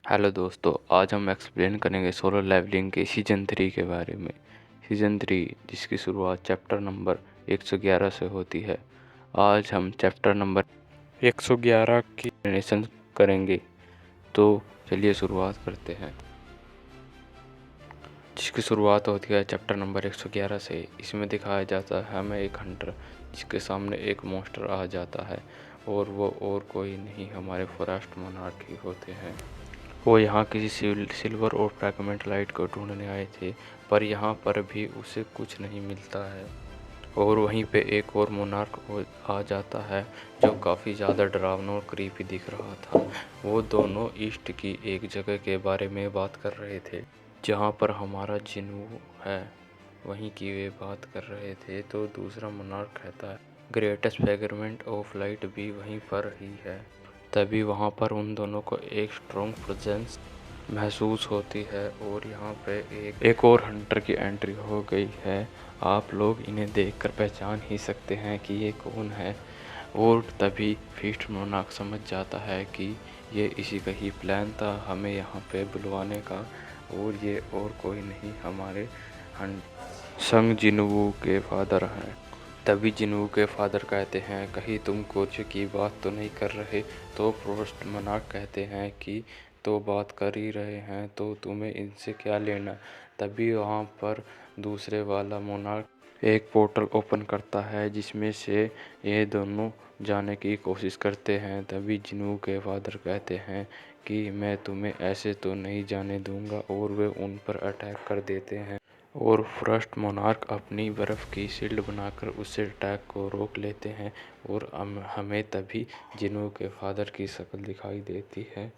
Hello दोस्तों, आज हम एक्सप्लेन करेंगे सोलो लेवलिंग के सीज़न 3 के बारे में। सीज़न 3 जिसकी शुरुआत चैप्टर नंबर 111 से होती है। आज हम चैप्टर नंबर 111 की एक्सप्लेनेशन करेंगे। तो चलिए शुरुआत करते हैं। जिसकी शुरुआत होती है चैप्टर नंबर 111 से। इसमें दिखाया जाता है हमें एक हंटर जिसके सामने एक मॉन्स्टर आ जाता है और वो और कोई नहीं हमारे फॉरेस्ट मोनार्क ही होते हैं। वो यहाँ किसी सिल्वर और फ्रैगमेंट लाइट को ढूंढने आए थे, पर यहाँ पर भी उसे कुछ नहीं मिलता है। और वहीं पे एक और मोनार्क आ जाता है जो काफ़ी ज़्यादा डरावना और क्रीपी दिख रहा था। वो दोनों ईस्ट की एक जगह के बारे में बात कर रहे थे जहाँ पर हमारा जिन्नू है, वहीं की वे बात कर रहे थे। तो दूसरा मोनार्क कहता है ग्रेटेस्ट फ्रैगमेंट ऑफ लाइट भी वहीं पर ही है। तभी वहाँ पर उन दोनों को एक स्ट्रॉन्ग प्रेजेंस महसूस होती है और यहाँ पे एक और हंटर की एंट्री हो गई है। आप लोग इन्हें देखकर पहचान ही सकते हैं कि ये कौन है। और तभी फीस्ट मोनार्क समझ जाता है कि ये इसी का ही प्लान था हमें यहाँ पे बुलवाने का, और ये और कोई नहीं हमारे संग जिन्नू के फादर हैं। तभी जिन्नू के फादर कहते हैं कहीं तुम कुछ की बात तो नहीं कर रहे। तो फर्स्ट मोनार्क कहते हैं कि तो बात कर ही रहे हैं तो तुम्हें इनसे क्या लेना। तभी वहाँ पर दूसरे वाला मोनार्क एक पोर्टल ओपन करता है जिसमें से ये दोनों जाने की कोशिश करते हैं। तभी जिन्नू के फादर कहते हैं कि मैं तुम्हें ऐसे तो नहीं जाने दूंगा, और वे उन पर अटैक कर देते हैं। और फर्स्ट मोनार्क अपनी बर्फ़ की शील्ड बनाकर उससे अटैक को रोक लेते हैं और हमें तभी जिन्नू के फादर की शक्ल दिखाई देती है।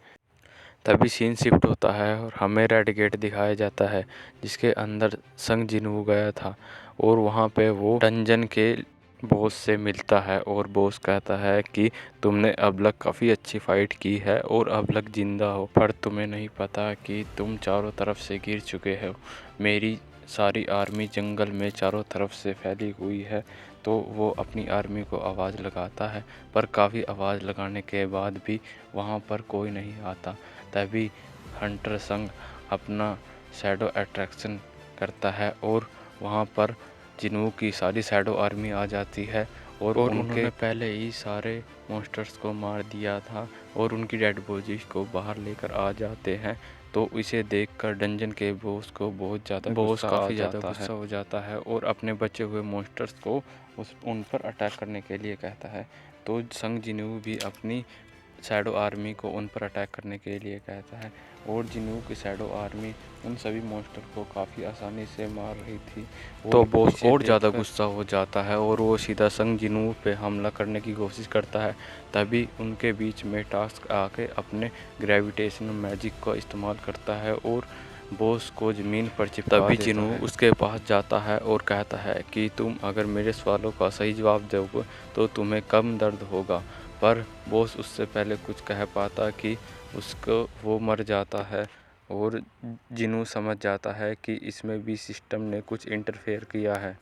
तभी सीन शिफ्ट होता है और हमें रेड गेट दिखाया जाता है जिसके अंदर संग जिन्नू गया था, और वहाँ पे वो डंजन के बॉस से मिलता है और बॉस कहता है कि तुमने अब तक काफ़ी अच्छी फाइट की है और अब तक जिंदा हो, पर तुम्हें नहीं पता कि तुम चारों तरफ से गिर चुके हो। मेरी सारी आर्मी जंगल में चारों तरफ से फैली हुई है। तो वो अपनी आर्मी को आवाज़ लगाता है, पर काफ़ी आवाज़ लगाने के बाद भी वहाँ पर कोई नहीं आता। तभी हंटर संग अपना शैडो अट्रैक्शन करता है और वहाँ पर जिन्नू की सारी शैडो आर्मी आ जाती है और उन्होंने पहले ही सारे मॉन्स्टर्स को मार दिया था और उनकी डेड बॉडीज को बाहर लेकर आ जाते हैं। तो इसे देखकर डंजन के बॉस काफ़ी ज़्यादा गुस्सा हो जाता है और अपने बचे हुए मॉन्स्टर्स को उन पर अटैक करने के लिए कहता है। तो संग जिन्नू भी अपनी शैडो आर्मी को उन पर अटैक करने के लिए कहता है और जिन्नू की शैडो आर्मी उन सभी मॉन्स्टर को काफ़ी आसानी से मार रही थी। तो बॉस और ज़्यादा गुस्सा हो जाता है और वो सीधा संग जिन्नू पे हमला करने की कोशिश करता है। तभी उनके बीच में टास्क आके अपने ग्रेविटेशनल मैजिक का इस्तेमाल करता है और बॉस को ज़मीन पर चिपका देता है। तभी जिन्नू उसके पास जाता है और कहता है कि तुम अगर मेरे सवालों का सही जवाब दोगे तो तुम्हें कम दर्द होगा। पर बॉस उससे पहले कुछ कह पाता कि उसको वो मर जाता है और जिन्नू समझ जाता है कि इसमें भी सिस्टम ने कुछ इंटरफेयर किया है।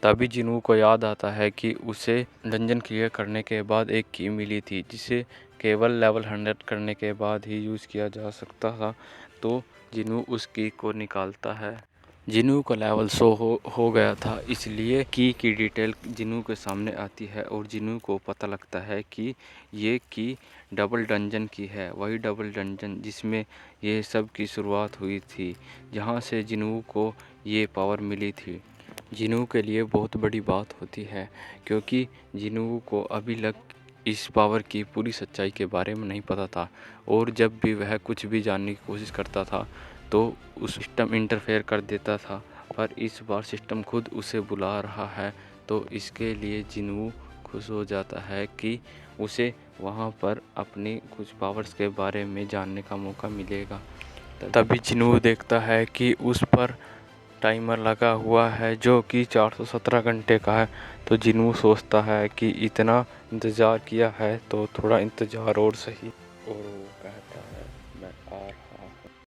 तभी जिन्नू को याद आता है कि उसे डंजन क्लियर करने के बाद एक की मिली थी जिसे केवल लेवल 100 करने के बाद ही यूज़ किया जा सकता था। तो जिन्नू उस की को निकालता है। जिन्नू का लेवल 100 हो गया था, इसलिए की डिटेल जिन्नू के सामने आती है और जिन्नू को पता लगता है कि ये की डबल डंजन की है, वही डबल डंजन जिसमें ये सब की शुरुआत हुई थी, जहाँ से जिन्नू को ये पावर मिली थी। जिन्नू के लिए बहुत बड़ी बात होती है क्योंकि जिन्नू को अभी तक इस पावर की पूरी सच्चाई के बारे में नहीं पता था, और जब भी वह कुछ भी जानने की कोशिश करता था तो उस सिस्टम इंटरफेयर कर देता था। पर इस बार सिस्टम खुद उसे बुला रहा है, तो इसके लिए जिन्नू खुश हो जाता है कि उसे वहाँ पर अपनी कुछ पावर्स के बारे में जानने का मौका मिलेगा। तभी जिन्नू देखता है कि उस पर टाइमर लगा हुआ है जो कि 417 घंटे का है। तो जिन्नू सोचता है कि इतना इंतज़ार किया है तो थोड़ा इंतज़ार और सही, और वो कहता